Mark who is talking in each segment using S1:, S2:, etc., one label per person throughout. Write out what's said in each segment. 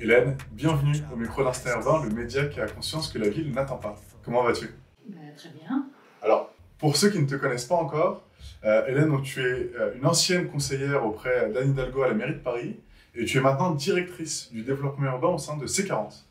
S1: Hélène, bienvenue au micro d'Instinct Urbain, le média qui a conscience que la ville n'attend pas. Comment vas-tu?
S2: Très bien.
S1: Alors, pour ceux qui ne te connaissent pas encore, Hélène, donc, tu es une ancienne conseillère auprès d'Anne Hidalgo à la mairie de Paris et tu es maintenant directrice du développement urbain au sein de C40.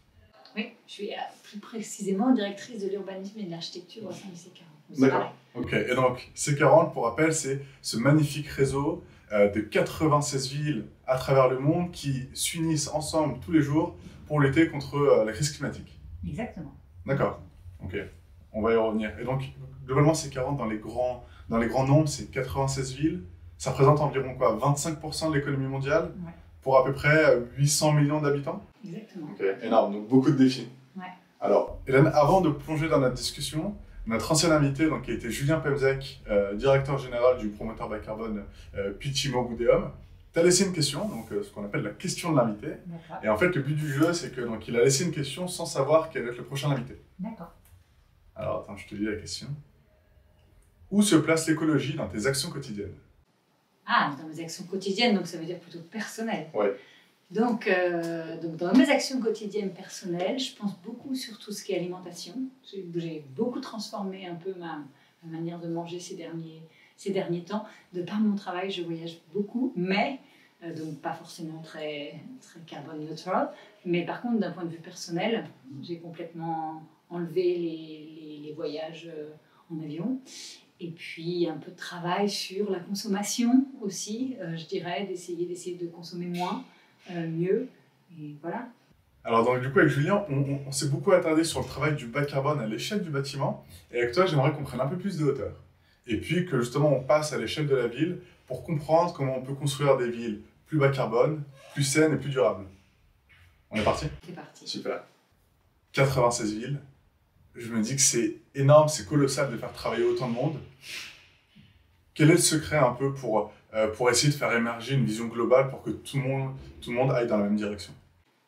S2: Oui, je suis plus précisément directrice de l'urbanisme et de l'architecture au sein de C40.
S1: D'accord. Ok. Et donc, C40, pour rappel, c'est ce magnifique réseau de 96 villes à travers le monde qui s'unissent ensemble tous les jours pour lutter contre la crise climatique.
S2: Exactement.
S1: D'accord. Ok. On va y revenir. Et donc, globalement, C40, dans les grands nombres, c'est 96 villes. Ça représente environ quoi, 25% de l'économie mondiale,
S2: ouais,
S1: pour à peu près 800 millions d'habitants.
S2: Exactement.
S1: Ok, énorme. Donc, beaucoup de défis.
S2: Ouais.
S1: Alors, Hélène, avant de plonger dans notre discussion, notre ancien invité, donc, qui était Julien Pemzec, directeur général du promoteur bas carbone Pitimo Boudeum, t'a laissé une question, donc ce qu'on appelle la question de l'invité. Et en fait, le but du jeu, c'est que donc il a laissé une question sans savoir quel va être le prochain invité.
S2: D'accord.
S1: Alors, attends, je te lis la question. Où se place l'écologie dans tes actions quotidiennes?
S2: Ah, dans mes actions quotidiennes, donc ça veut dire plutôt personnelles.
S1: Ouais.
S2: Donc dans mes actions quotidiennes personnelles, je pense beaucoup sur tout ce qui est alimentation. J'ai beaucoup transformé un peu ma manière de manger ces derniers temps. De par mon travail, je voyage beaucoup, mais donc pas forcément très carbone neutral. Mais par contre, d'un point de vue personnel, j'ai complètement enlevé les voyages en avion. Et puis un peu de travail sur la consommation aussi, je dirais, d'essayer de consommer moins. Mieux, et voilà.
S1: Alors donc, du coup, avec Julien, on s'est beaucoup attardé sur le travail du bas carbone à l'échelle du bâtiment, et avec toi, j'aimerais qu'on prenne un peu plus de hauteur. Et puis que justement, on passe à l'échelle de la ville pour comprendre comment on peut construire des villes plus bas carbone, plus saines et plus durables. On est parti?
S2: C'est parti.
S1: Super. 96 villes, je me dis que c'est énorme, c'est colossal de faire travailler autant de monde. Quel est le secret un peu pour essayer de faire émerger une vision globale pour que tout le monde aille dans la même direction?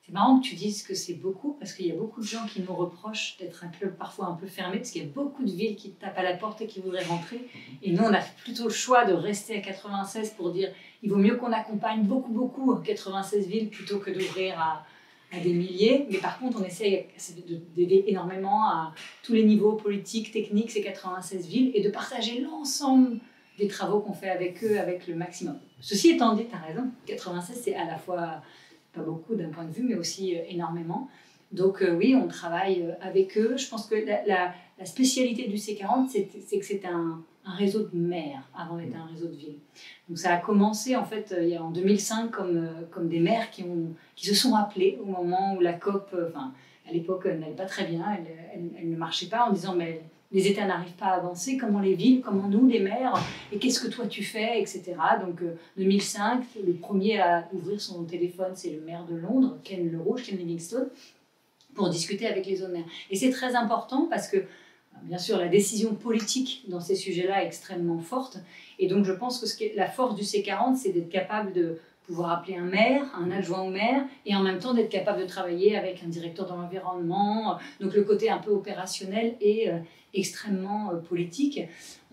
S2: C'est marrant que tu dises que c'est beaucoup, parce qu'il y a beaucoup de gens qui nous reprochent d'être parfois un peu fermés, parce qu'il y a beaucoup de villes qui tapent à la porte et qui voudraient rentrer. Et nous, on a plutôt le choix de rester à 96 pour dire il vaut mieux qu'on accompagne beaucoup 96 villes plutôt que d'ouvrir à des milliers. Mais par contre, on essaye d'aider énormément à tous les niveaux politiques, techniques, ces 96 villes, et de partager l'ensemble des travaux qu'on fait avec eux avec le maximum. Ceci étant dit, tu as raison, 96 c'est à la fois pas beaucoup d'un point de vue, mais aussi énormément. Donc oui, on travaille avec eux. Je pense que la spécialité du C40, c'est que c'est un réseau de maires avant d'être un réseau de villes. Donc ça a commencé en fait en 2005 comme des maires qui se sont appelés au moment où la COP, à l'époque, n'allait pas très bien, elle ne marchait pas, en disant mais les États n'arrivent pas à avancer, comment les villes, comment nous, les maires, et qu'est-ce que toi tu fais, etc. Donc 2005, le premier à ouvrir son téléphone, c'est le maire de Londres, Ken Livingstone, pour discuter avec les autres maires. Et c'est très important parce que, bien sûr, la décision politique dans ces sujets-là est extrêmement forte. Et donc je pense que la force du C40, c'est d'être capable de pouvoir appeler un maire, un adjoint au maire, et en même temps d'être capable de travailler avec un directeur de l'environnement. Donc le côté un peu opérationnel et extrêmement politique.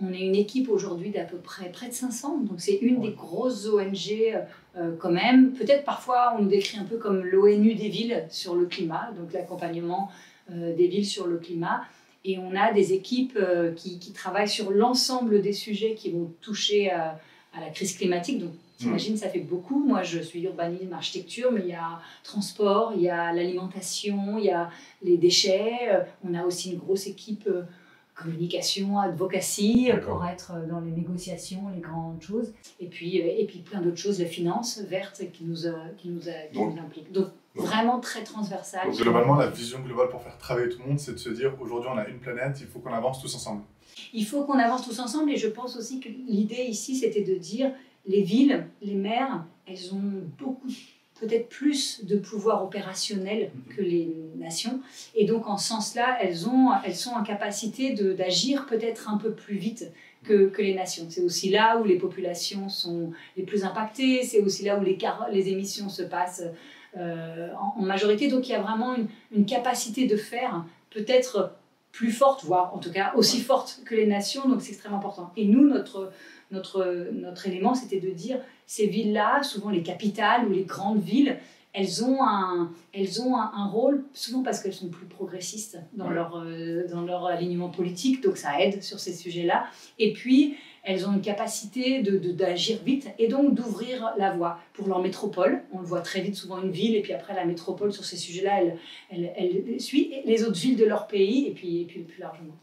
S2: On est une équipe aujourd'hui d'à peu près de 500, donc c'est une des grosses ONG quand même. Peut-être parfois on nous décrit un peu comme l'ONU des villes sur le climat, donc l'accompagnement des villes sur le climat. Et on a des équipes qui travaillent sur l'ensemble des sujets qui vont toucher à la crise climatique. Donc t'imagines, ça fait beaucoup. Moi, je suis urbanisme, architecture, mais il y a transport, il y a l'alimentation, il y a les déchets. On a aussi une grosse équipe communication, advocacy, pour être dans les négociations, les grandes choses. Et puis plein d'autres choses, la finance verte qui nous implique. Donc, vraiment très transversal.
S1: Donc, globalement, la vision globale pour faire travailler tout le monde, c'est de se dire aujourd'hui, on a une planète, il faut qu'on avance tous ensemble.
S2: Il faut qu'on avance tous ensemble, et je pense aussi que l'idée ici, c'était de dire les villes, les maires, elles ont beaucoup, peut-être plus de pouvoir opérationnel que les nations. Et donc, en ce sens-là, elles sont en capacité d'agir peut-être un peu plus vite que les nations. C'est aussi là où les populations sont les plus impactées, c'est aussi là où les émissions se passent en majorité. Donc, il y a vraiment une capacité de faire peut-être plus forte, voire en tout cas aussi forte que les nations. Donc, c'est extrêmement important. Et nous, notre élément, c'était de dire ces villes-là, souvent les capitales ou les grandes villes, elles ont un rôle, souvent parce qu'elles sont plus progressistes dans leur alignement politique, donc ça aide sur ces sujets-là. Et puis, elles ont une capacité d'agir vite et donc d'ouvrir la voie pour leur métropole. On le voit très vite, souvent une ville, et puis après la métropole, sur ces sujets-là, elle suit les autres villes de leur pays, et puis plus largement.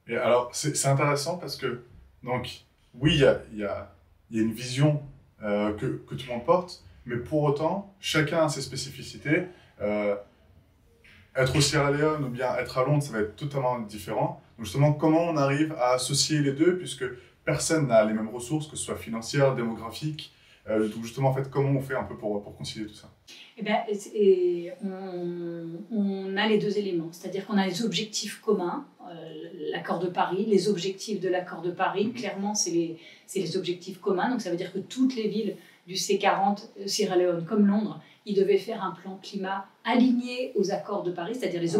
S1: Et alors, c'est intéressant parce que, donc, oui, il y a une vision que tout le monde porte, mais pour autant, chacun a ses spécificités. Être au Sierra Leone ou bien être à Londres, ça va être totalement différent. Donc justement, comment on arrive à associer les deux, puisque personne n'a les mêmes ressources, que ce soit financières, démographiques. Donc justement, en fait, comment on fait un peu pour concilier tout ça?
S2: Eh bien, on a les deux éléments, c'est-à-dire qu'on a les objectifs communs, l'accord de Paris, les objectifs de l'accord de Paris, clairement, c'est les objectifs communs, donc ça veut dire que toutes les villes du C40, Sierra Leone comme Londres, ils devaient faire un plan climat aligné aux accords de Paris, c'est-à-dire les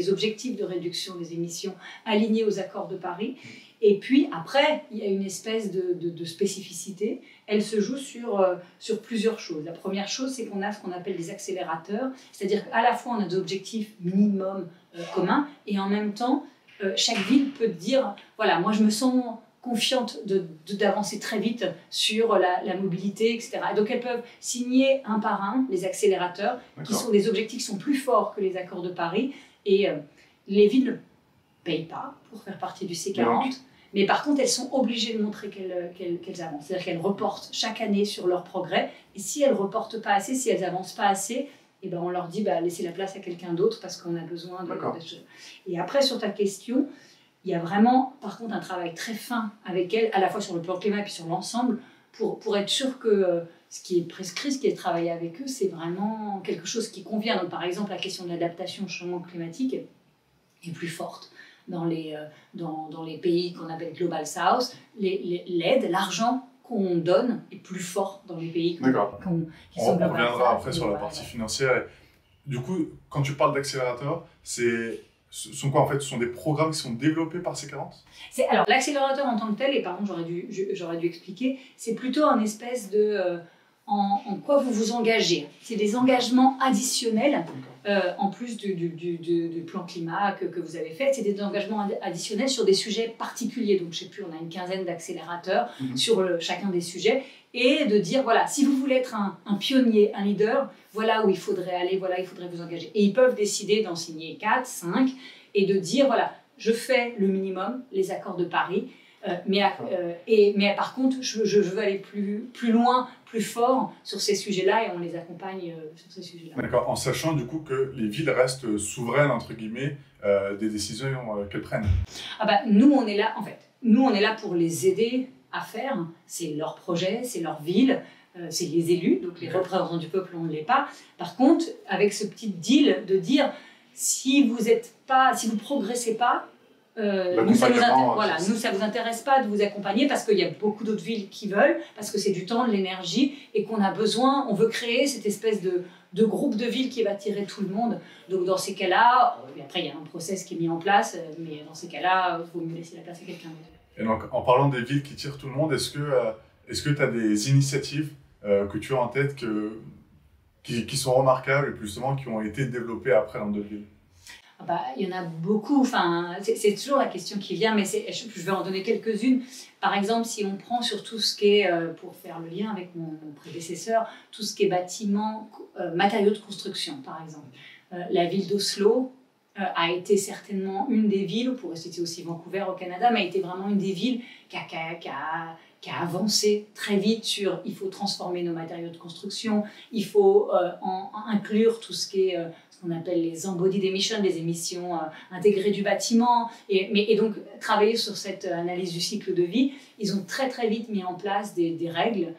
S2: objectifs de réduction des émissions alignés aux accords de Paris. Et puis après, il y a une espèce de spécificité. Elle se joue sur plusieurs choses. La première chose, c'est qu'on a ce qu'on appelle des accélérateurs, c'est-à-dire qu'à la fois on a des objectifs minimum communs, et en même temps, chaque ville peut dire, voilà, moi je me sens confiante d'avancer très vite sur la mobilité, etc. Et donc elles peuvent signer un par un les accélérateurs, qui sont des objectifs qui sont plus forts que les accords de Paris, et les villes ne payent pas pour faire partie du C40, mais par contre elles sont obligées de montrer qu'elles avancent, c'est-à-dire qu'elles reportent chaque année sur leur progrès, et si elles ne reportent pas assez, si elles n'avancent pas assez, et ben on leur dit laissez la place à quelqu'un d'autre parce qu'on a besoin de... Et après, sur ta question, il y a vraiment, par contre, un travail très fin avec elles, à la fois sur le plan climat et puis sur l'ensemble, pour être sûr que ce qui est prescrit, ce qui est travaillé avec eux, c'est vraiment quelque chose qui convient. Donc, par exemple, la question de l'adaptation au changement climatique est plus forte dans les pays qu'on appelle Global South. L'aide, l'argent qu'on donne est plus fort dans les pays qui sont Global South.
S1: On reviendra après sur la partie financière. Et, du coup, quand tu parles d'accélérateur, ce sont quoi en fait? Ce sont des programmes qui sont développés par C40?
S2: Alors, l'accélérateur en tant que tel, et pardon, j'aurais dû expliquer, c'est plutôt un espèce de... en quoi vous vous engagez. C'est des engagements additionnels, en plus du plan climat que vous avez fait. C'est des engagements additionnels sur des sujets particuliers. Donc, je ne sais plus, on a une quinzaine d'accélérateurs sur chacun des sujets. Et de dire, voilà, si vous voulez être un pionnier, un leader, voilà où il faudrait aller, voilà, il faudrait vous engager. Et ils peuvent décider d'en signer 4, 5, et de dire, voilà, je fais le minimum, les accords de Paris, mais par contre, je veux aller plus loin, plus fort sur ces sujets-là, et on les accompagne sur ces sujets-là.
S1: D'accord, en sachant du coup que les villes restent souveraines, entre guillemets, des décisions qu'elles prennent.
S2: Nous, on est là, en fait, nous, on est là pour les aider à faire, c'est leur projet, c'est leur ville, c'est les élus, donc les représentants du peuple, on ne l'est pas. Par contre, avec ce petit deal de dire, si vous progressez pas, nous, ça vous intéresse pas de vous accompagner parce qu'il y a beaucoup d'autres villes qui veulent, parce que c'est du temps, de l'énergie, et qu'on a besoin, on veut créer cette espèce de groupe de villes qui va tirer tout le monde. Donc dans ces cas-là, après il y a un process qui est mis en place, mais dans ces cas-là, il vaut mieux laisser la place à quelqu'un d'autre.
S1: Et donc, en parlant des villes qui tirent tout le monde, est-ce que tu as des initiatives que tu as en tête qui sont remarquables et plus justement qui ont été développées après dans d'autres villes?
S2: Il y en a beaucoup, enfin, c'est toujours la question qui vient, mais je vais en donner quelques-unes. Par exemple, si on prend sur tout ce qui est, pour faire le lien avec mon prédécesseur, tout ce qui est bâtiments, matériaux de construction, par exemple. La ville d'Oslo a été certainement une des villes, on pourrait citer aussi Vancouver au Canada, mais a été vraiment une des villes qui a avancé très vite sur il faut transformer nos matériaux de construction, il faut inclure tout ce qui est ce qu'on appelle les embodied emissions, les émissions intégrées du bâtiment, et donc travailler sur cette analyse du cycle de vie. Ils ont très très vite mis en place des règles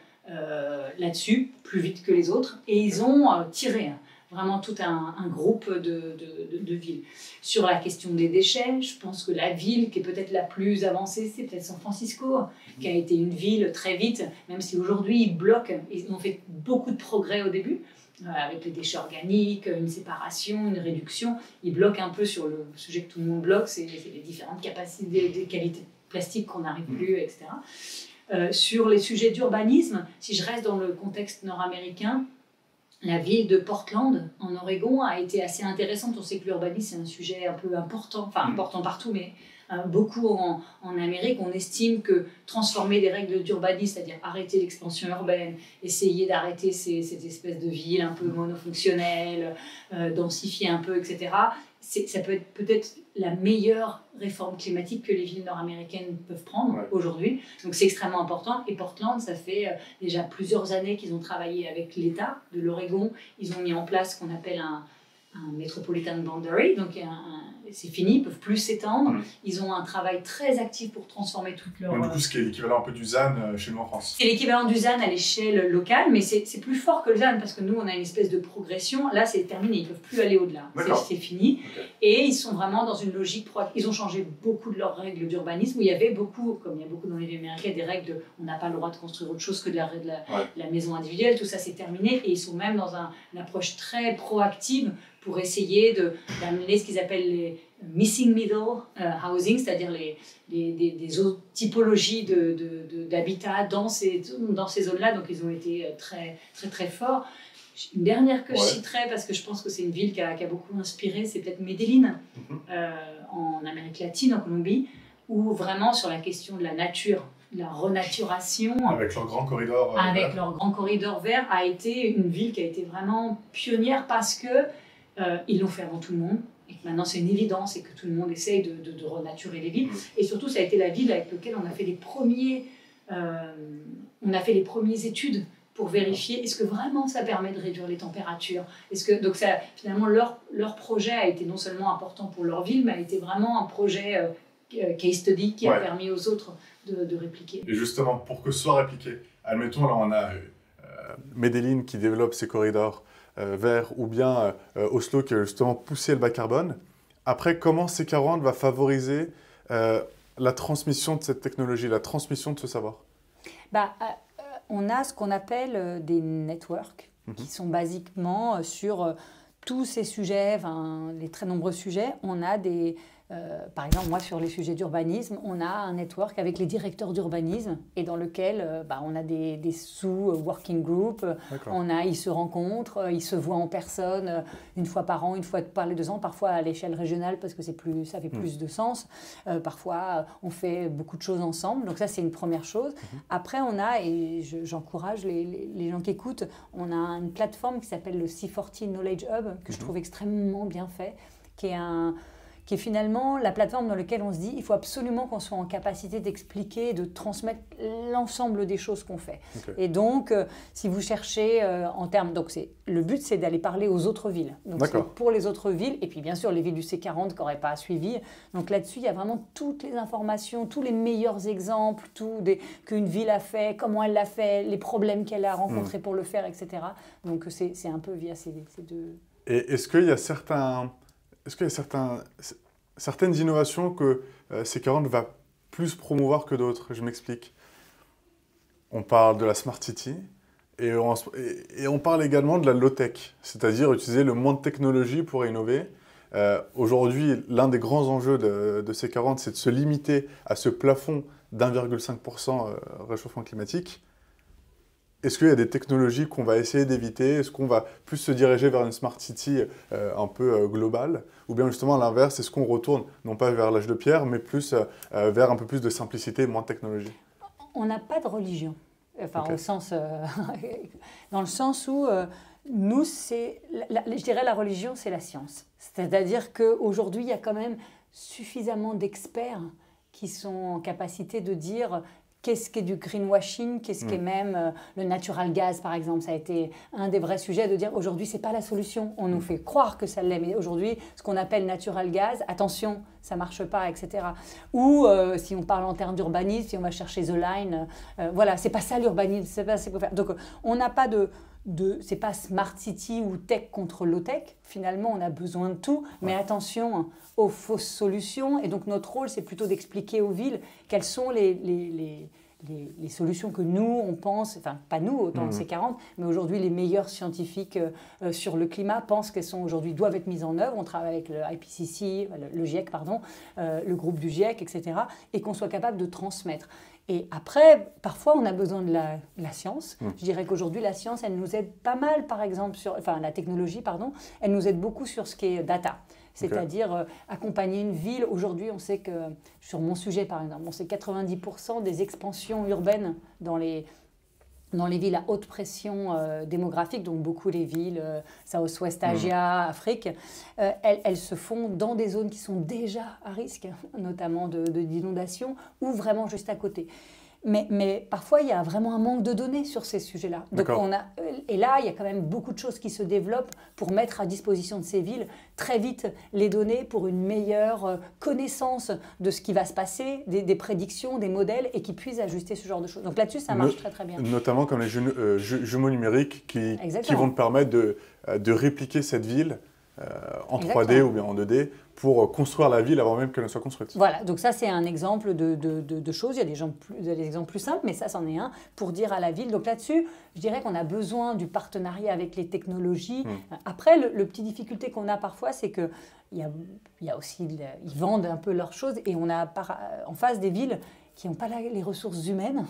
S2: là-dessus, plus vite que les autres, et ils ont tiré vraiment tout un groupe de villes. Sur la question des déchets, je pense que la ville qui est peut-être la plus avancée, c'est peut-être San Francisco, qui a été une ville très vite, même si aujourd'hui ils bloquent, ils ont fait beaucoup de progrès au début, avec les déchets organiques, une séparation, une réduction. Ils bloquent un peu sur le sujet que tout le monde bloque, c'est les différentes capacités, des qualités de plastique qu'on n'arrive plus, etc. Sur les sujets d'urbanisme, si je reste dans le contexte nord-américain, La ville de Portland, en Oregon, a été assez intéressante. On sait que l'urbanisme, c'est un sujet un peu important, enfin important partout, mais beaucoup en Amérique. On estime que transformer des règles d'urbanisme, c'est-à-dire arrêter l'expansion urbaine, essayer d'arrêter cette espèce de ville un peu monofonctionnelle, densifier un peu, etc., ça peut être peut-être la meilleure réforme climatique que les villes nord-américaines peuvent prendre aujourd'hui. Donc c'est extrêmement important. Et Portland, ça fait déjà plusieurs années qu'ils ont travaillé avec l'État de l'Oregon. Ils ont mis en place ce qu'on appelle un Metropolitan Boundary, donc c'est fini, ils ne peuvent plus s'étendre. Ils ont un travail très actif pour transformer toute leur...
S1: Du coup, ce qui est l'équivalent un peu du ZAN chez nous en France.
S2: C'est l'équivalent du ZAN à l'échelle locale, mais c'est plus fort que le ZAN, parce que nous, on a une espèce de progression. Là, c'est terminé, ils ne peuvent plus aller au-delà. C'est fini. Et ils sont vraiment dans une logique proactive. Ils ont changé beaucoup de leurs règles d'urbanisme, où il y avait beaucoup, comme il y a beaucoup dans les villes américaines, des règles de on n'a pas le droit de construire autre chose que de la maison individuelle. Tout ça, c'est terminé. Et ils sont même dans une approche très proactive pour essayer d'amener ce qu'ils appellent les missing middle housing, c'est-à-dire des autres typologies d'habitat dans ces zones-là. Donc, ils ont été très, très, très forts. Une dernière que je citerai, parce que je pense que c'est une ville qui a beaucoup inspiré, c'est peut-être Medellín, en Amérique latine, en Colombie, où vraiment sur la question de la nature, la renaturation,
S1: avec leur grand corridor
S2: leur grand corridor vert, a été une ville qui a été vraiment pionnière parce que ils l'ont fait avant tout le monde, et que maintenant c'est une évidence et que tout le monde essaye de renaturer les villes. Et surtout, ça a été la ville avec laquelle on a fait les premières études pour vérifier est-ce que vraiment ça permet de réduire les températures. Donc ça, finalement, leur projet a été non seulement important pour leur ville, mais a été vraiment un projet case study qui a permis aux autres de répliquer.
S1: Et justement, pour que ce soit répliqué, admettons, là on a Medellín qui développe ses corridors verts, ou bien Oslo qui a justement poussé le bas carbone. Après, comment C40 va favoriser la transmission de cette technologie, la transmission de ce savoir?
S3: On a ce qu'on appelle des networks qui sont basiquement sur tous ces sujets, les très nombreux sujets. On a par exemple, moi, sur les sujets d'urbanisme, on a un network avec les directeurs d'urbanisme et dans lequel on a des sous-working groups. Ils se rencontrent, ils se voient en personne une fois par an, une fois par les 2 ans, parfois à l'échelle régionale parce que ça fait plus de sens. Parfois, on fait beaucoup de choses ensemble. Donc ça, c'est une première chose. Après, on a, et j'encourage les gens qui écoutent, on a une plateforme qui s'appelle le C40 Knowledge Hub, que je trouve extrêmement bien fait, qui est finalement la plateforme dans laquelle on se dit il faut absolument qu'on soit en capacité d'expliquer, de transmettre l'ensemble des choses qu'on fait. Et donc, si vous cherchez en termes... Donc, le but, c'est d'aller parler aux autres villes. Donc, c'est pour les autres villes, et puis bien sûr, les villes du C40 qui n'auraient pas suivi. Donc là-dessus, il y a vraiment toutes les informations, tous les meilleurs exemples, qu'une ville a fait, comment elle l'a fait, les problèmes qu'elle a rencontrés pour le faire, etc. Donc, c'est un peu via ces deux...
S1: Et est-ce qu'il y a certaines innovations que C40 va plus promouvoir que d'autres? Je m'explique. On parle de la Smart City et on parle également de la low-tech, c'est-à-dire utiliser le moins de technologie pour innover. Aujourd'hui, l'un des grands enjeux de C40, c'est de se limiter à ce plafond d'1,5% réchauffement climatique. Est-ce qu'il y a des technologies qu'on va essayer d'éviter? Est-ce qu'on va plus se diriger vers une Smart City un peu globale? Ou bien justement à l'inverse, est-ce qu'on retourne non pas vers l'âge de pierre, mais plus vers un peu plus de simplicité et moins de technologie?
S3: On n'a pas de religion. Au sens, dans le sens où nous, je dirais la religion, c'est la science. C'est-à-dire qu'aujourd'hui, il y a quand même suffisamment d'experts qui sont en capacité de dire... Qu'est-ce qu'est du greenwashing, qu'est-ce qu'est même le natural gas, par exemple. Ça a été un des vrais sujets de dire aujourd'hui, ce n'est pas la solution. On nous fait croire que ça l'est, mais aujourd'hui, ce qu'on appelle natural gas, attention, ça ne marche pas, etc. Ou si on parle en termes d'urbanisme, si on va chercher The Line, voilà, ce n'est pas ça l'urbanisme, c'est pas ce qu'il faut faire. Donc, on n'a pas c'est pas Smart City ou tech contre low-tech. Finalement, on a besoin de tout, mais attention aux fausses solutions. Et donc, notre rôle, c'est plutôt d'expliquer aux villes quels sont les les solutions que nous, on pense, enfin pas nous autant que C40, mais aujourd'hui les meilleurs scientifiques sur le climat pensent qu'elles sont aujourd'hui, doivent être mises en œuvre. On travaille avec le IPCC, le GIEC, pardon, le groupe du GIEC, etc. Et qu'on soit capable de transmettre. Et après, parfois, on a besoin de la science. Je dirais qu'aujourd'hui, la science, elle nous aide pas mal, par exemple, la technologie, pardon, elle nous aide beaucoup sur ce qui est data. C'est-à-dire accompagner une ville. Aujourd'hui, on sait que, sur mon sujet par exemple, on sait que 90% des expansions urbaines dans les villes à haute pression démographique, donc beaucoup les villes South-West Asia, Afrique, elles se font dans des zones qui sont déjà à risque, notamment d'inondations, ou vraiment juste à côté. Mais parfois, il y a vraiment un manque de données sur ces sujets-là. Et là, il y a quand même beaucoup de choses qui se développent pour mettre à disposition de ces villes très vite les données pour une meilleure connaissance de ce qui va se passer, des prédictions, des modèles, et qui puissent ajuster ce genre de choses. Donc là-dessus, ça marche très très bien.
S1: Notamment comme les jumeaux numériques qui vont te permettre de répliquer cette ville en 3D ou bien en 2D pour construire la ville avant même qu'elle ne soit construite.
S3: Voilà, donc ça c'est un exemple de choses. Il y a des exemples plus simples, mais ça c'en est un pour dire à la ville. Donc là-dessus, je dirais qu'on a besoin du partenariat avec les technologies. Après, le petit difficulté qu'on a parfois, c'est qu'il y a aussi, ils vendent un peu leurs choses et on a en face des villes qui n'ont pas les ressources humaines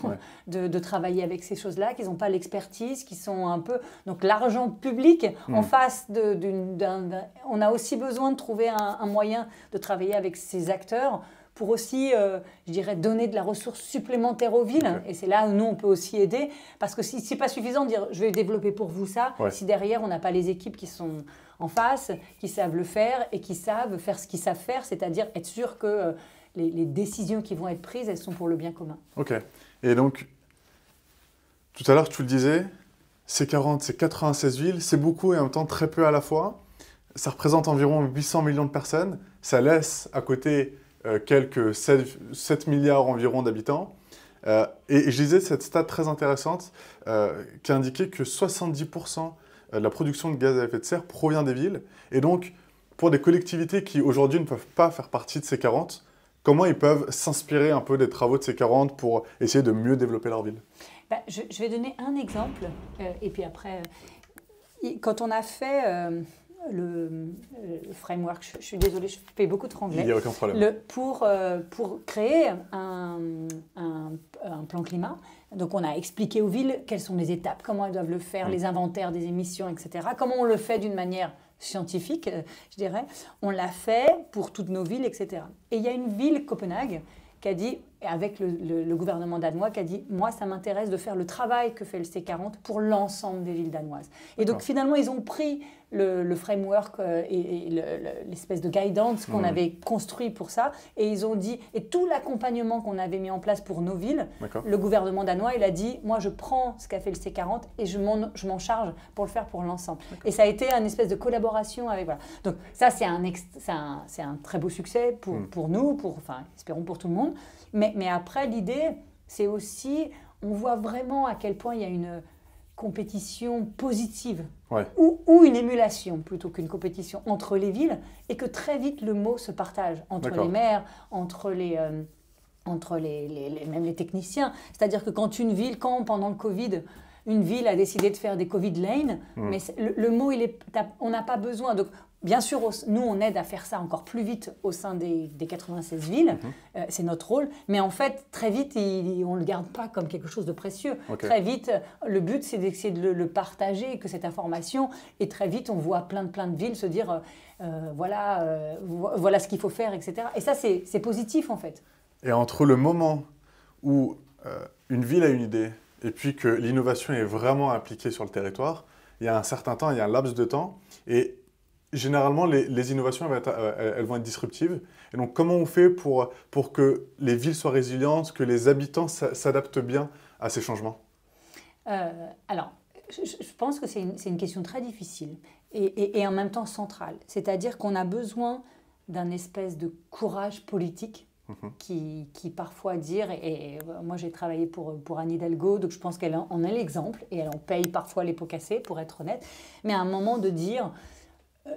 S3: de travailler avec ces choses-là, qui n'ont pas l'expertise, qui sont un peu... Donc l'argent public, en face on a aussi besoin de trouver un moyen de travailler avec ces acteurs pour aussi, je dirais, donner de la ressource supplémentaire aux villes. Et c'est là où nous, on peut aussi aider. Parce que ce n'est pas suffisant de dire « je vais développer pour vous ça si derrière, on n'a pas les équipes qui sont en face, qui savent le faire et qui savent faire ce qu'ils savent faire, c'est-à-dire être sûr que... les décisions qui vont être prises, elles sont pour le bien commun.
S1: Ok. Et donc, tout à l'heure, tu le disais, C40, c'est 96 villes, c'est beaucoup et en même temps très peu à la fois. Ça représente environ 800 millions de personnes. Ça laisse à côté quelques 7 milliards environ d'habitants. Et je disais cette stat très intéressante qui indiquait que 70% de la production de gaz à effet de serre provient des villes. Et donc, pour des collectivités qui aujourd'hui ne peuvent pas faire partie de C40, comment ils peuvent s'inspirer un peu des travaux de C40 pour essayer de mieux développer leur ville?
S3: Je vais donner un exemple, et puis après, quand on a fait le framework, je suis désolée, je fais beaucoup de franglais.
S1: Il n'y a aucun problème.
S3: Pour créer un plan climat, donc on a expliqué aux villes quelles sont les étapes, comment elles doivent le faire, les inventaires des émissions, etc. Comment on le fait d'une manière scientifique, je dirais. On l'a fait pour toutes nos villes, etc. Et il y a une ville, Copenhague, qui a dit, avec le gouvernement danois, qui a dit « moi, ça m'intéresse de faire le travail que fait le C40 pour l'ensemble des villes danoises ». Et donc, finalement, ils ont pris le framework et l'espèce de guidance qu'on avait construit pour ça, et ils ont dit, et tout l'accompagnement qu'on avait mis en place pour nos villes, le gouvernement danois, il a dit « moi, je prends ce qu'a fait le C40 et je m'en charge pour le faire pour l'ensemble ». Et ça a été une espèce de collaboration avec... Voilà. Donc, ça, c'est un très beau succès pour nous, enfin, espérons pour tout le monde. Mais après, l'idée, c'est aussi, on voit vraiment à quel point il y a une compétition positive ou une émulation plutôt qu'une compétition entre les villes, et que très vite le mot se partage entre les maires, entre même les techniciens. C'est-à-dire que quand pendant le Covid, une ville a décidé de faire des Covid lanes, mais le mot, on n'a pas besoin. Donc, bien sûr, nous, on aide à faire ça encore plus vite au sein des 96 villes. C'est notre rôle. Mais en fait, très vite, on ne le garde pas comme quelque chose de précieux. Très vite, le but, c'est d'essayer de le partager, que cette information. Et très vite, on voit plein de villes se dire voilà ce qu'il faut faire, etc. Et ça, c'est positif, en fait.
S1: Et entre le moment où une ville a une idée et puis que l'innovation est vraiment appliquée sur le territoire, il y a un certain temps, il y a un laps de temps. Et généralement, les innovations, elles vont être disruptives. Et donc, comment on fait pour que les villes soient résilientes, que les habitants s'adaptent bien à ces changements?
S3: Alors, je pense que c'est une question très difficile et en même temps centrale. C'est-à-dire qu'on a besoin d'un espèce de courage politique qui parfois et moi j'ai travaillé pour Anne Hidalgo, donc je pense qu'elle en est l'exemple et elle en paye parfois les pots cassés, pour être honnête. Mais à un moment de dire...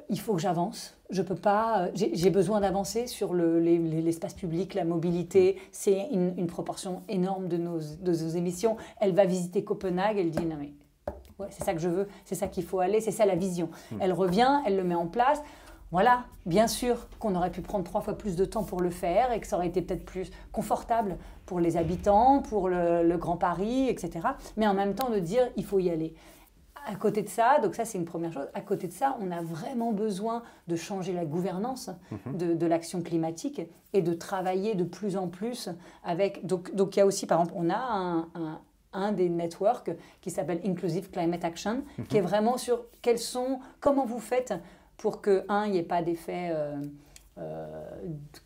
S3: il faut que j'avance. Je peux pas. J'ai besoin d'avancer sur l'espace public, la mobilité. C'est une proportion énorme de nos émissions. Elle va visiter Copenhague. Elle dit non mais ouais, c'est ça que je veux. C'est ça qu'il faut aller. C'est ça la vision. Elle revient. Elle le met en place. Voilà, bien sûr qu'on aurait pu prendre 3 fois plus de temps pour le faire et que ça aurait été peut-être plus confortable pour les habitants, pour le Grand Paris, etc. Mais en même temps de dire il faut y aller. À côté de ça, donc ça c'est une première chose, à côté de ça, on a vraiment besoin de changer la gouvernance de l'action climatique et de travailler de plus en plus avec... Donc il y a aussi, par exemple, on a un des networks qui s'appelle Inclusive Climate Action, qui est vraiment sur comment vous faites pour qu'il n'y ait pas d'effet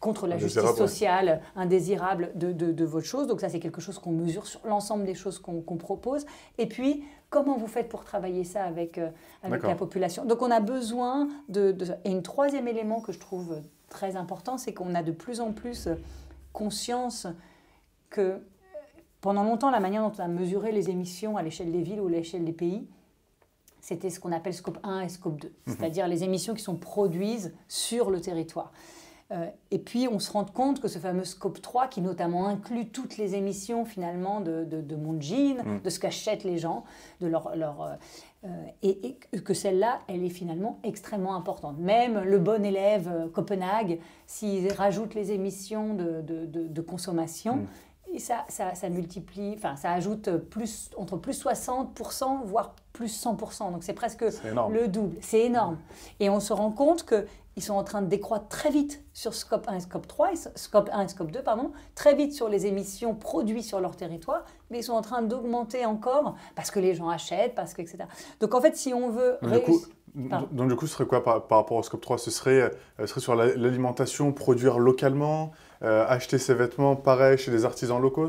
S3: contre la justice sociale indésirable de votre chose. Donc ça, c'est quelque chose qu'on mesure sur l'ensemble des choses qu'on propose. Et puis, comment vous faites pour travailler ça avec la population? Donc on a besoin Et un troisième élément que je trouve très important, c'est qu'on a de plus en plus conscience que pendant longtemps, la manière dont on a mesuré les émissions à l'échelle des villes ou à l'échelle des pays, c'était ce qu'on appelle scope 1 et scope 2, c'est-à-dire les émissions qui sont produites sur le territoire. Et puis, on se rend compte que ce fameux scope 3, qui notamment inclut toutes les émissions finalement de mon jean, de ce qu'achètent les gens, et que celle-là, elle est finalement extrêmement importante. Même le bon élève Copenhague, s'il rajoute les émissions de consommation, et ça multiplie, enfin ça ajoute entre plus 60%, voire plus 100%. Donc c'est presque le double. C'est énorme. Et on se rend compte qu'ils sont en train de décroître très vite sur scope 1 et scope 3, scope 1 et scope 2, pardon, très vite sur les émissions produites sur leur territoire, mais ils sont en train d'augmenter encore parce que les gens achètent, etc. Donc en fait, si on veut
S1: Donc du coup, ce serait quoi par rapport au scope 3? Ce serait sur l'alimentation, produire localement, acheter ses vêtements, pareil, chez des artisans locaux,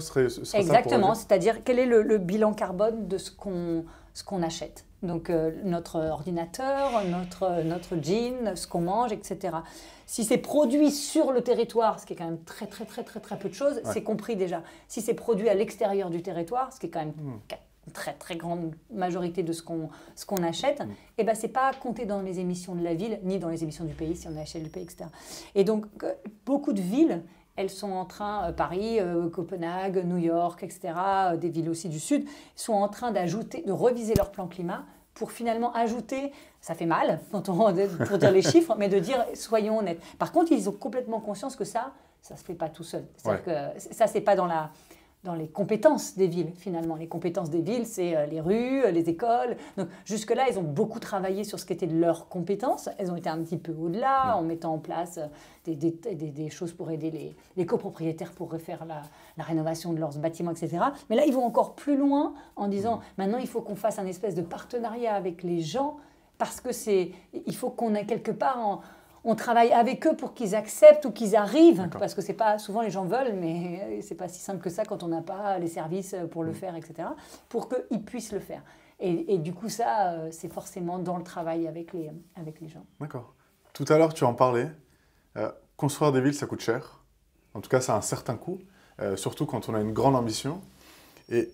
S3: Exactement, c'est-à-dire quel est le bilan carbone de ce qu'on achète. Donc notre ordinateur, notre jean, ce qu'on mange, etc. Si c'est produit sur le territoire, ce qui est quand même très peu de choses, c'est compris déjà. Si c'est produit à l'extérieur du territoire, ce qui est quand même une très grande majorité de ce qu'on achète, et ben c'est pas compté dans les émissions de la ville, ni dans les émissions du pays, si on achète le pays, etc. Et donc, beaucoup de villes, elles sont en train, Paris, Copenhague, New York, etc., des villes aussi du Sud, sont en train de reviser leur plan climat pour finalement ajouter, ça fait mal pour dire les chiffres, mais de dire soyons honnêtes. Par contre, ils ont complètement conscience que ça se fait pas tout seul. C'est-à-dire que ça, c'est pas dans les compétences des villes, finalement. Les compétences des villes, c'est les rues, les écoles. Donc, jusque-là, ils ont beaucoup travaillé sur ce qui était de leurs compétences. Elles ont été un petit peu au-delà, en mettant en place des choses pour aider les copropriétaires pour refaire la rénovation de leurs bâtiments, etc. Mais là, ils vont encore plus loin en disant, maintenant, il faut qu'on fasse un espèce de partenariat avec les gens, parce que il faut qu'on ait quelque part... On travaille avec eux pour qu'ils acceptent ou qu'ils arrivent, parce que c'est pas souvent les gens veulent, mais c'est pas si simple que ça quand on n'a pas les services pour le faire, etc. Pour qu'ils puissent le faire. Et du coup, ça, c'est forcément dans le travail avec les gens.
S1: D'accord. Tout à l'heure, tu en parlais. Construire des villes, ça coûte cher. En tout cas, ça a un certain coût, surtout quand on a une grande ambition. Et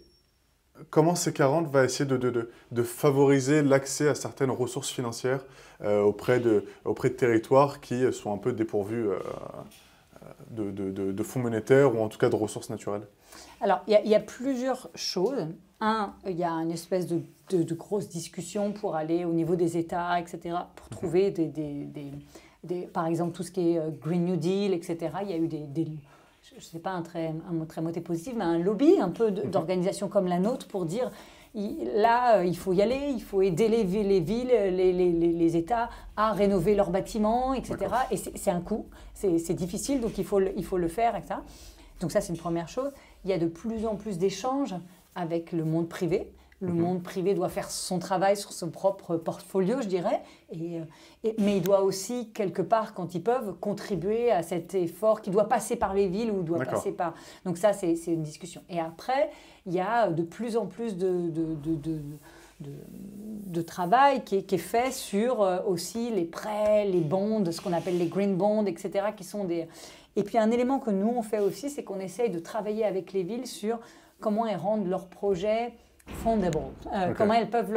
S1: comment C40 va essayer de favoriser l'accès à certaines ressources financières auprès de territoires qui sont un peu dépourvus de fonds monétaires ou en tout cas de ressources naturelles?
S3: Alors, il y a plusieurs choses. Il y a une espèce de grosse discussion pour aller au niveau des États, etc., pour trouver par exemple, tout ce qui est Green New Deal, etc. Il y a eu je ne sais pas un mot très positif, mais un lobby un peu d'organisations comme la nôtre pour dire là, il faut y aller, il faut aider les villes, les États à rénover leurs bâtiments, etc. Et c'est un coût, c'est difficile, donc il faut le faire, etc. Donc ça, c'est une première chose. Il y a de plus en plus d'échanges avec le monde privé. Le monde privé doit faire son travail sur son propre portfolio, je dirais, mais il doit aussi, quelque part, quand ils peuvent, contribuer à cet effort qui doit passer par les villes ou doit passer par... Donc ça, c'est une discussion. Et après, il y a de plus en plus de travail qui est fait sur aussi les prêts, les bonds, ce qu'on appelle les green bonds, etc., qui sont des... Et puis un élément que nous, on fait aussi, c'est qu'on essaye de travailler avec les villes sur comment elles rendent leurs projets Fundable. Comment elles peuvent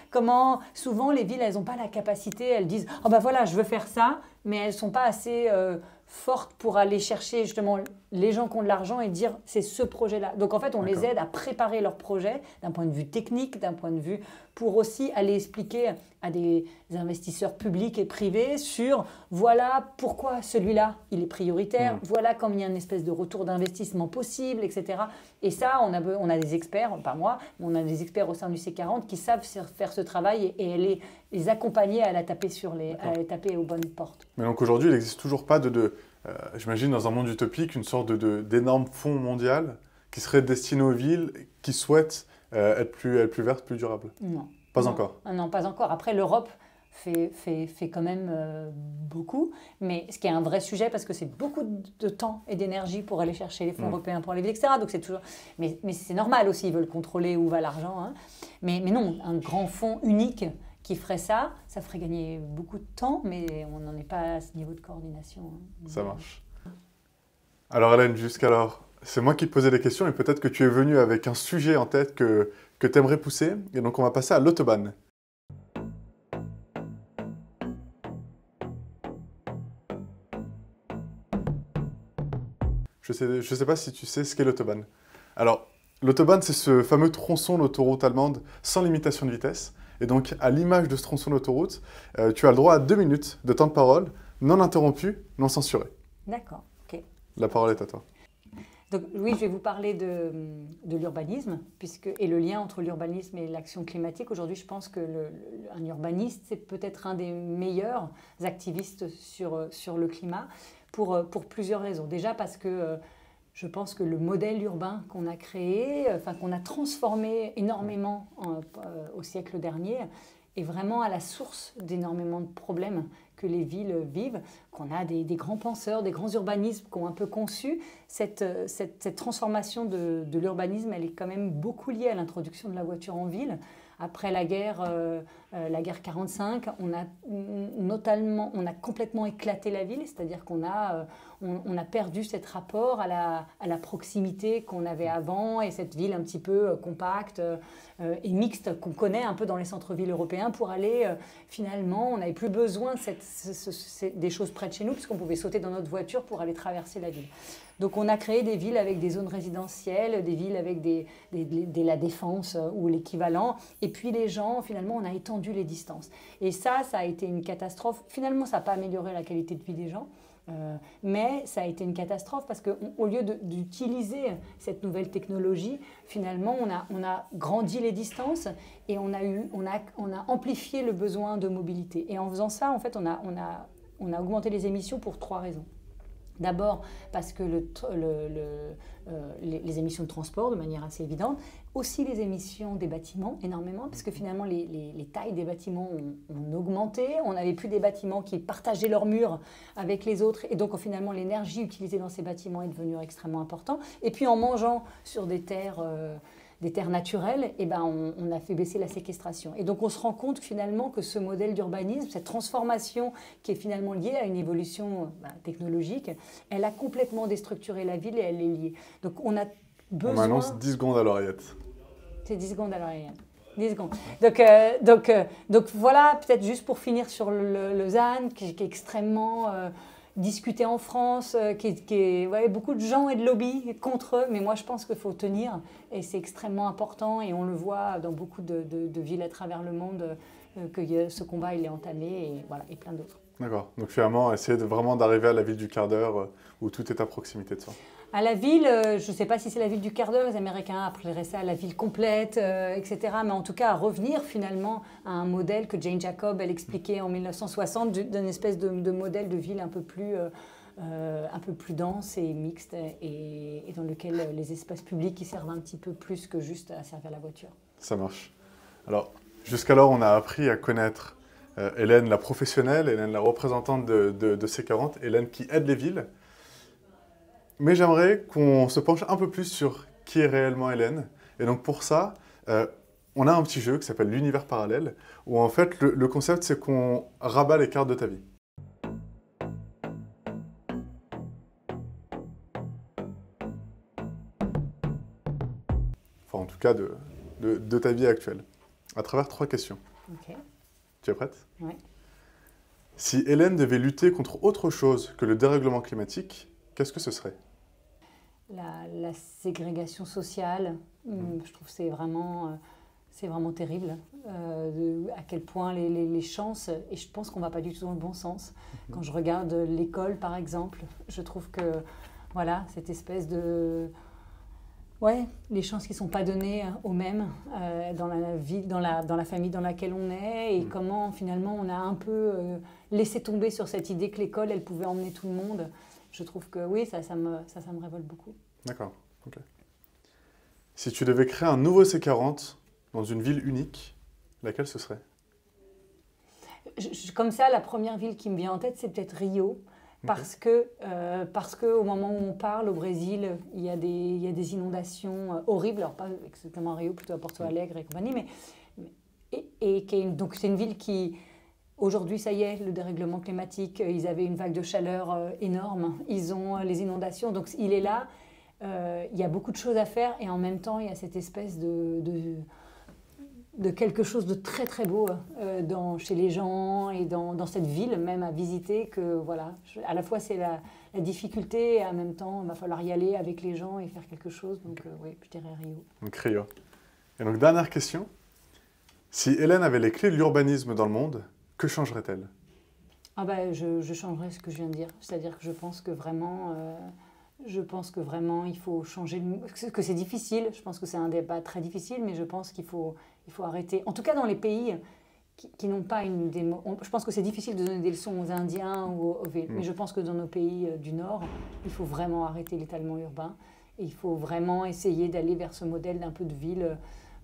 S3: comment souvent les villes, elles n'ont pas la capacité, elles disent oh ben voilà, je veux faire ça, mais elles sont pas assez fortes pour aller chercher justement les gens qui ont de l'argent et dire c'est ce projet-là. Donc en fait, on les aide à préparer leur projet d'un point de vue technique, d'un point de vue pour aussi aller expliquer à des investisseurs publics et privés sur voilà pourquoi celui-là il est prioritaire, voilà comme il y a une espèce de retour d'investissement possible, etc. Et ça, on a des experts, pas moi, mais on a des experts au sein du C40 qui savent faire ce travail et les accompagner à la taper à les taper aux bonnes portes.
S1: Mais donc aujourd'hui, il n'existe toujours pas j'imagine dans un monde utopique, une sorte d'énorme fonds mondial qui serait destiné aux villes qui souhaitent être plus vertes, plus durables.
S3: Non.
S1: Pas encore.
S3: Non, pas encore. Après, l'Europe fait quand même beaucoup, mais ce qui est un vrai sujet parce que c'est beaucoup de temps et d'énergie pour aller chercher les fonds européens pour les villes, etc. Donc c'est toujours, mais c'est normal aussi, ils veulent contrôler où va l'argent. Hein. Mais non, un grand fonds unique qui ferait ça ferait gagner beaucoup de temps, mais on n'en est pas à ce niveau de coordination. Hein.
S1: Ça marche. Alors Hélène, jusqu'alors, c'est moi qui te posais des questions et peut-être que tu es venue avec un sujet en tête que tu aimerais pousser. Et donc on va passer à l'autobahn. Je ne sais pas si tu sais ce qu'est l'autobahn. Alors, l'autobahn, c'est ce fameux tronçon d'autoroute allemande sans limitation de vitesse. Et donc, à l'image de ce tronçon d'autoroute, tu as le droit à 2 minutes de temps de parole, non interrompu, non censuré.
S3: D'accord, ok.
S1: La parole est à toi.
S3: Donc, oui, je vais vous parler de l'urbanisme, et le lien entre l'urbanisme et l'action climatique. Aujourd'hui, je pense qu'un urbaniste, c'est peut-être un des meilleurs activistes sur le climat pour plusieurs raisons. Déjà parce que je pense que le modèle urbain qu'on a créé, qu'on a transformé énormément au siècle dernier, est vraiment à la source d'énormément de problèmes que les villes vivent, qu'on a des grands penseurs, des grands urbanistes qui ont un peu conçu. Cette transformation de l'urbanisme, elle est quand même beaucoup liée à l'introduction de la voiture en ville. Après la guerre 45, on a complètement éclaté la ville, c'est-à-dire qu'on a perdu cet rapport à la proximité qu'on avait avant et cette ville un petit peu compacte et mixte qu'on connaît un peu dans les centres-villes européens pour aller finalement, on n'avait plus besoin des choses près de chez nous puisqu'on pouvait sauter dans notre voiture pour aller traverser la ville. Donc on a créé des villes avec des zones résidentielles, des villes avec la défense ou l'équivalent. Et puis les gens, finalement, on a étendu les distances. Et ça a été une catastrophe. Finalement, ça n'a pas amélioré la qualité de vie des gens. Mais ça a été une catastrophe parce qu'au lieu d'utiliser cette nouvelle technologie, finalement, on a grandi les distances et on a amplifié le besoin de mobilité. Et en faisant ça, en fait, on a augmenté les émissions pour 3 raisons. D'abord parce que les émissions de transport, de manière assez évidente, aussi les émissions des bâtiments, énormément, parce que finalement les tailles des bâtiments ont augmenté, on n'avait plus des bâtiments qui partageaient leurs murs avec les autres, et donc finalement l'énergie utilisée dans ces bâtiments est devenue extrêmement importante. Et puis en mangeant sur des terres naturelles, on a fait baisser la séquestration. Et donc on se rend compte finalement que ce modèle d'urbanisme, cette transformation qui est finalement liée à une évolution technologique, elle a complètement déstructuré la ville et elle est liée. Donc on a besoin...
S1: On m'annonce 10 secondes à l'oreillette.
S3: C'est 10 secondes à l'oreillette. 10 secondes. Donc voilà, peut-être juste pour finir sur le ZAN, qui est extrêmement... discuté en France, beaucoup de gens et de lobbies contre eux, mais moi je pense qu'il faut tenir et c'est extrêmement important et on le voit dans beaucoup de villes à travers le monde que ce combat il est entamé et plein d'autres.
S1: D'accord, donc finalement essayer vraiment d'arriver à la ville du quart d'heure où tout est à proximité de soi.
S3: À la ville, je ne sais pas si c'est la ville du quart d'heure, les Américains appelleraient ça la ville complète, etc. Mais en tout cas, à revenir finalement à un modèle que Jane Jacob, elle expliquait en 1960, d'une espèce de modèle de ville un peu plus dense et mixte et dans lequel les espaces publics qui servent un petit peu plus que juste à servir la voiture.
S1: Ça marche. Alors, jusqu'alors, on a appris à connaître Hélène la professionnelle, Hélène la représentante de C40, Hélène qui aide les villes. Mais j'aimerais qu'on se penche un peu plus sur qui est réellement Hélène. Et donc pour ça, on a un petit jeu qui s'appelle l'univers parallèle, où en fait le concept c'est qu'on rabat les cartes de ta vie. Enfin en tout cas de de ta vie actuelle, à travers 3 questions.
S3: Ok.
S1: Tu es prête?
S3: Oui.
S1: Si Hélène devait lutter contre autre chose que le dérèglement climatique, qu'est-ce que ce serait?
S3: La ségrégation sociale, je trouve que c'est vraiment terrible. À quel point les chances, et je pense qu'on ne va pas du tout dans le bon sens. Quand je regarde l'école, par exemple, je trouve que voilà, cette espèce de... Ouais, les chances qui ne sont pas données aux mêmes dans la vie, dans la famille dans laquelle on est, et comment finalement on a un peu laissé tomber sur cette idée que l'école, elle pouvait emmener tout le monde. Je trouve que oui, ça me révolte beaucoup.
S1: D'accord, ok. Si tu devais créer un nouveau C40 dans une ville unique, laquelle ce serait?
S3: Comme ça, la première ville qui me vient en tête, c'est peut-être Rio. Parce que au moment où on parle, au Brésil, il y a des inondations horribles, alors pas exactement à Rio, plutôt à Porto Alegre et compagnie, donc c'est une ville qui, aujourd'hui, ça y est, le dérèglement climatique, ils avaient une vague de chaleur énorme, ils ont les inondations, donc il est là, il y a beaucoup de choses à faire, et en même temps, il y a cette espèce de quelque chose de très très beau chez les gens et dans cette ville même à visiter, que voilà, à la fois c'est la difficulté, et en même temps il va falloir y aller avec les gens et faire quelque chose, donc oui, je dirais Rio.
S1: Donc Rio. Et donc dernière question, si Hélène avait les clés de l'urbanisme dans le monde, que changerait-elle?
S3: Ah bah, je changerais ce que je viens de dire, c'est-à-dire que je pense que vraiment il faut changer, que c'est difficile, je pense que c'est un débat très difficile, mais je pense qu'il faut arrêter, en tout cas dans les pays qui n'ont pas je pense que c'est difficile de donner des leçons aux Indiens ou aux villes, mais je pense que dans nos pays du Nord, il faut vraiment arrêter l'étalement urbain, et il faut vraiment essayer d'aller vers ce modèle d'un peu de ville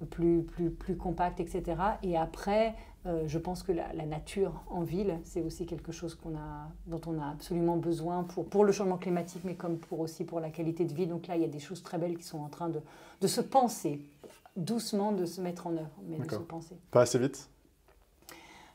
S3: plus compacte, etc. Et après, je pense que la nature en ville, c'est aussi quelque chose dont on a absolument besoin pour le changement climatique, mais comme aussi pour la qualité de vie. Donc là, il y a des choses très belles qui sont en train de se penser, doucement de se mettre en œuvre, mais de se penser.
S1: Pas assez vite?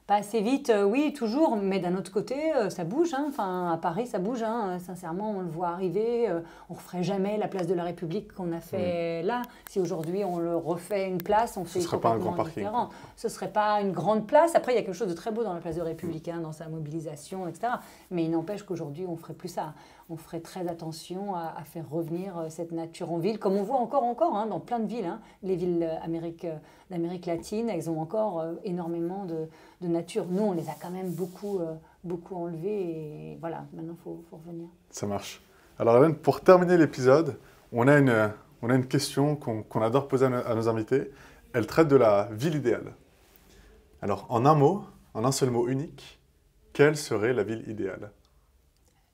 S3: Pas assez vite, oui, toujours, mais d'un autre côté, ça bouge. Hein. Enfin, à Paris, ça bouge. Hein. Sincèrement, on le voit arriver. On ne referait jamais la place de la République qu'on a fait là. Si aujourd'hui, on le refait une place, on fait complètement différent. Ce ne serait pas une grande place. Après, il y a quelque chose de très beau dans la place de la République, hein, dans sa mobilisation, etc. Mais il n'empêche qu'aujourd'hui, on ne ferait plus ça. On ferait très attention à faire revenir cette nature en ville, comme on voit encore hein, dans plein de villes. Hein. Les villes d'Amérique latine, elles ont encore énormément de nature. Nous, on les a quand même beaucoup enlevées, et voilà, maintenant, il faut revenir.
S1: Ça marche. Alors Hélène, pour terminer l'épisode, on a une question qu'on adore poser à nos invités. Elle traite de la ville idéale. Alors, en un seul mot unique, quelle serait la ville idéale?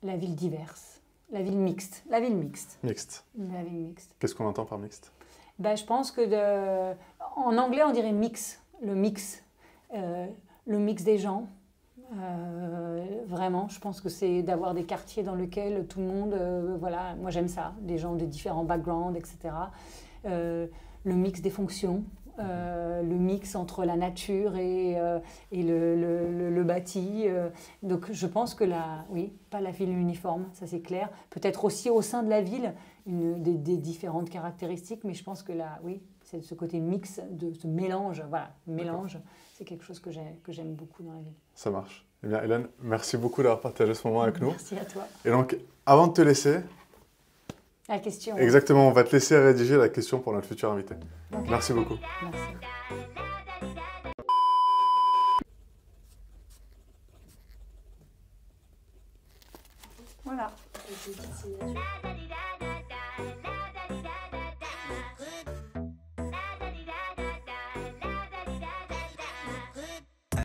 S3: La ville diverse, la ville mixte. La ville mixte.
S1: Mixte.
S3: La ville mixte.
S1: Qu'est-ce qu'on entend par mixte?
S3: Ben, je pense que en anglais, on dirait mix, le mix des gens. Vraiment, je pense que c'est d'avoir des quartiers dans lesquels tout le monde, voilà, moi j'aime ça, des gens de différents backgrounds, etc. Le mix des fonctions, le mix entre la nature et le bâti. Donc je pense que oui, pas la ville uniforme, ça c'est clair. Peut-être aussi au sein de la ville, des différentes caractéristiques, mais je pense que oui, c'est ce côté mix, de ce mélange, voilà, mélange, c'est quelque chose que j'aime beaucoup dans la ville.
S1: Ça marche. Eh bien Hélène, merci beaucoup d'avoir partagé ce moment avec nous.
S3: Merci à toi.
S1: Et donc, avant de te laisser...
S3: La question.
S1: Exactement, on va te laisser rédiger la question pour notre futur invité. Okay. Merci beaucoup.
S3: Merci. Voilà.